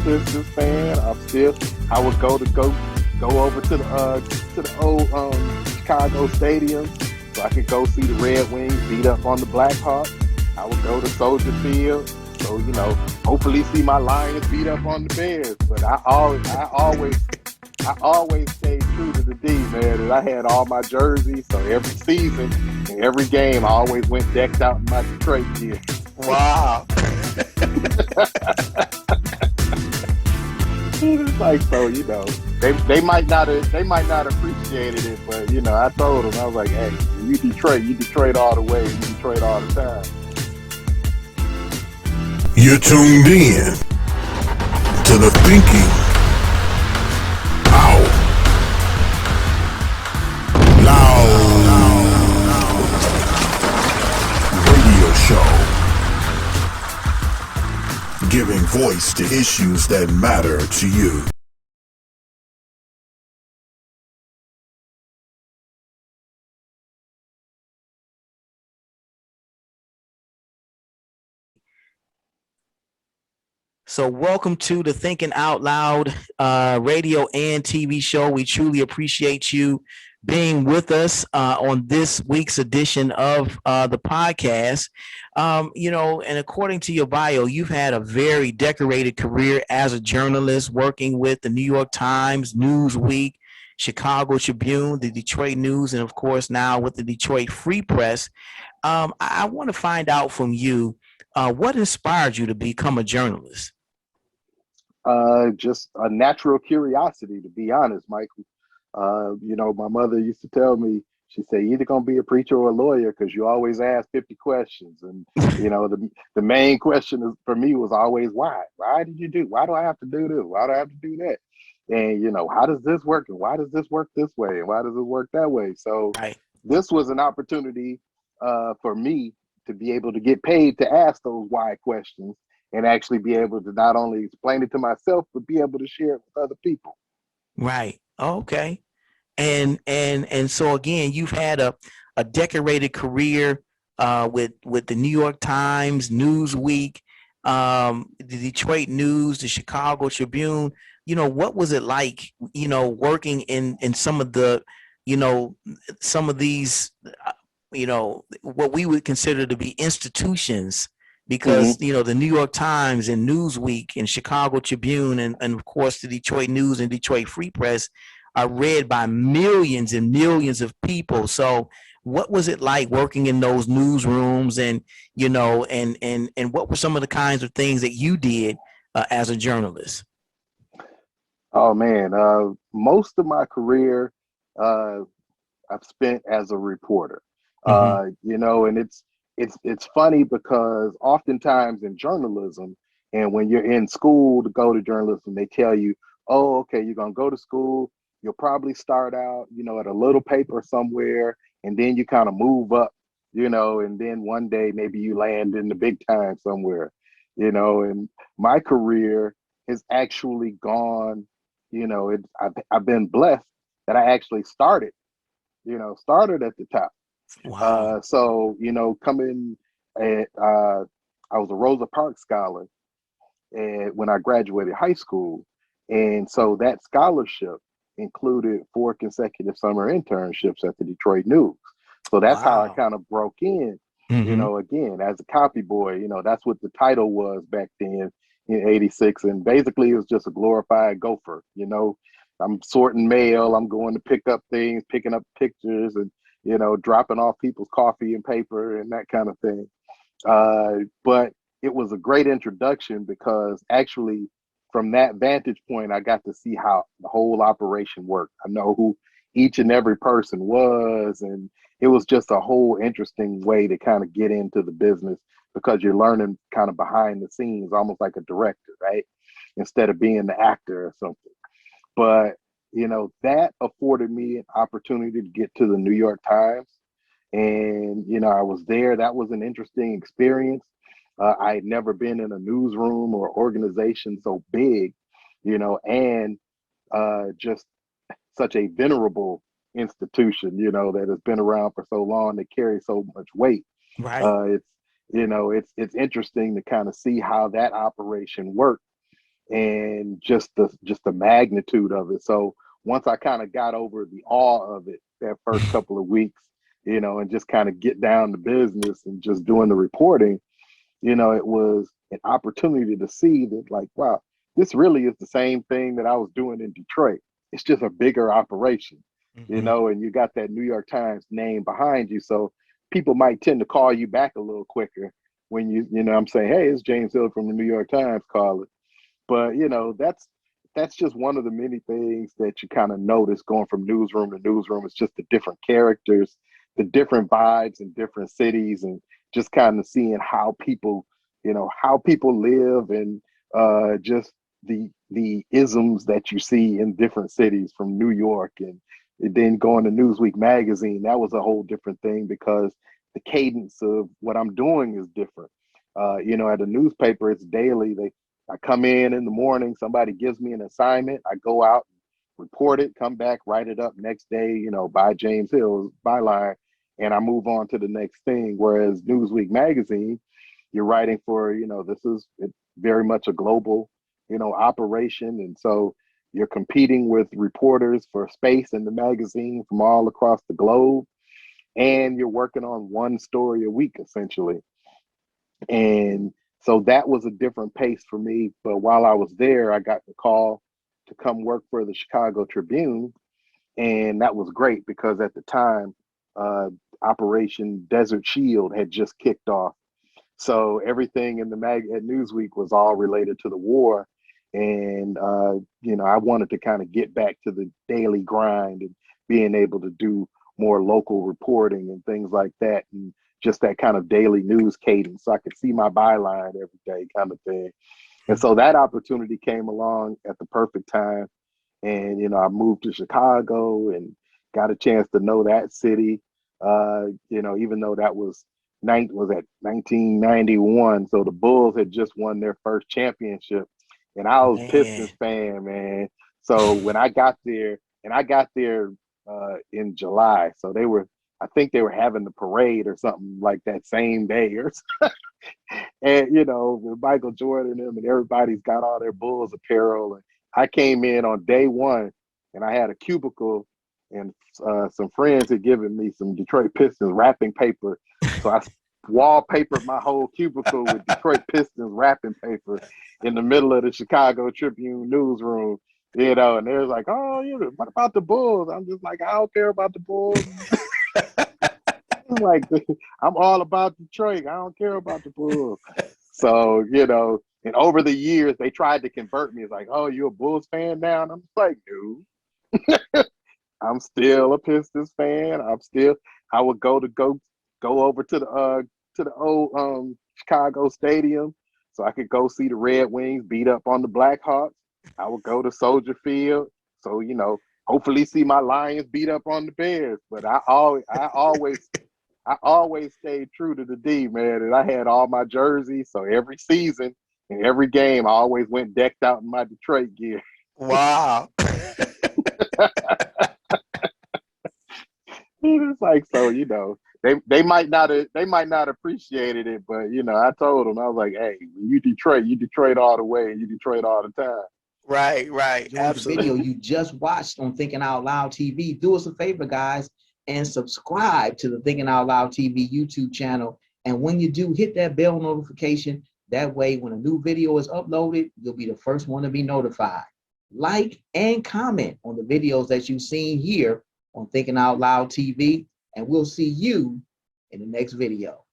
Pistons fan. I would go over to the old Chicago stadium so I could go see the Red Wings beat up on the Blackhawks. I would go to Soldier Field, so hopefully see my Lions beat up on the Bears. But I always stayed true to the D, man. And I had all my jerseys, so every season and every game, I always went decked out in my Detroit gear. Wow. It's like, so they might not have appreciated it, but I told them, I was like, hey, you Detroit all the way, you Detroit all the time. You're tuned in to the Thinking Out Loud radio show, giving voice to issues that matter to you. So welcome to the Thinking Out Loud radio and TV show. We truly appreciate you being with us on this week's edition of the podcast. And according to your bio, you've had a very decorated career as a journalist, working with the New York Times, Newsweek, Chicago Tribune, the Detroit News, and of course now with the Detroit Free Press. I want to find out from you, what inspired you to become a journalist? Just a natural curiosity, to be honest, Michael. My mother used to tell me, she said, you're either going to be a preacher or a lawyer because you always ask 50 questions. And, the main question for me was always why? Why did you do? Why do I have to do this? Why do I have to do that? And, how does this work? And why does this work this way? And why does it work that way? So This was an opportunity for me to be able to get paid to ask those why questions and actually be able to not only explain it to myself, but be able to share it with other people. Right. Okay. And so again, you've had a decorated career with the New York Times, Newsweek, the Detroit News, the Chicago Tribune. What was it like, working in some of the, some of these, what we would consider to be institutions, because the New York Times and Newsweek and Chicago Tribune and of course the Detroit News and Detroit Free Press are read by millions and millions of people. So what was it like working in those newsrooms, and and what were some of the kinds of things that you did as a journalist? Oh man, most of my career I've spent as a reporter. And it's funny because oftentimes in journalism, and when you're in school to go to journalism, they tell you, oh, okay, you're gonna go to school, you'll probably start out, at a little paper somewhere, and then you kind of move up, and then one day maybe you land in the big time somewhere, and my career has actually gone, I've been blessed that I actually started at the top. Wow. Coming at, I was a Rosa Parks scholar when I graduated high school. And so that scholarship included 4 consecutive summer internships at the Detroit News. So that's how I kind of broke in, again, as a copy boy. That's what the title was back then in '86. And basically it was just a glorified gopher. I'm sorting mail, I'm going to pick up things, picking up pictures, and dropping off people's coffee and paper and that kind of thing. But it was a great introduction because actually from that vantage point, I got to see how the whole operation worked. I know who each and every person was, and it was just a whole interesting way to kind of get into the business because you're learning kind of behind the scenes, almost like a director, right? Instead of being the actor or something. But that afforded me an opportunity to get to the New York Times. And, I was there. That was an interesting experience. I had never been in a newsroom or organization so big, and just such a venerable institution, that has been around for so long, that carries so much weight. Right. It's interesting to kind of see how that operation worked. and just the magnitude of it. So once I kind of got over the awe of it that first couple of weeks, and just kind of get down to business and just doing the reporting, it was an opportunity to see that, like, wow, this really is the same thing that I was doing in Detroit. It's just a bigger operation, and you got that New York Times name behind you. So people might tend to call you back a little quicker when I'm saying, hey, it's James Hill from the New York Times calling. But that's just one of the many things that you kind of notice going from newsroom to newsroom. It's just the different characters, the different vibes in different cities, and just kind of seeing how people live, and just the isms that you see in different cities from New York. And then going to Newsweek magazine, that was a whole different thing because the cadence of what I'm doing is different. At a newspaper, it's daily. I come in the morning, somebody gives me an assignment, I go out, report it, come back, write it up next day, by James Hill's byline, and I move on to the next thing. Whereas Newsweek magazine, you're writing for, this is very much a global, operation. And so you're competing with reporters for space in the magazine from all across the globe. And you're working on one story a week, essentially. And so that was a different pace for me. But while I was there, I got the call to come work for the Chicago Tribune. And that was great because at the time, Operation Desert Shield had just kicked off. So everything in the at Newsweek was all related to the war. And, I wanted to kind of get back to the daily grind and being able to do more local reporting and things like that. And just that kind of daily news cadence. So I could see my byline every day kind of thing. And so that opportunity came along at the perfect time. And, I moved to Chicago and got a chance to know that city, even though that was at 1991. So the Bulls had just won their first championship. And I was Pistons fan, man. So when I got there, in July. So I think they were having the parade or something like that same day or and Michael Jordan and them and everybody's got all their Bulls apparel. And I came in on day one and I had a cubicle and some friends had given me some Detroit Pistons wrapping paper. So I wallpapered my whole cubicle with Detroit Pistons wrapping paper in the middle of the Chicago Tribune newsroom. And they're like, oh, what about the Bulls? I'm just like, I don't care about the Bulls. I'm like, I'm all about Detroit. I don't care about the Bulls. So, and over the years, they tried to convert me. It's like, oh, you're a Bulls fan now? And I'm like, no. I'm still a Pistons fan. I would go over to the old Chicago Stadium so I could go see the Red Wings beat up on the Blackhawks. I would go to Soldier Field, so hopefully see my Lions beat up on the Bears. But I always stayed true to the D, man. And I had all my jerseys, so every season and every game, I always went decked out in my Detroit gear. Wow. It's like, so they might not appreciated it, but I told them, I was like, hey, you Detroit all the way, and you Detroit all the time. Right. Enjoyed Absolutely. the video you just watched on Thinking Out Loud TV. Do us a favor, guys, and subscribe to the Thinking Out Loud TV YouTube channel. And when you do, hit that bell notification. That way, when a new video is uploaded, you'll be the first one to be notified. Like and comment on the videos that you've seen here on Thinking Out Loud TV, and we'll see you in the next video.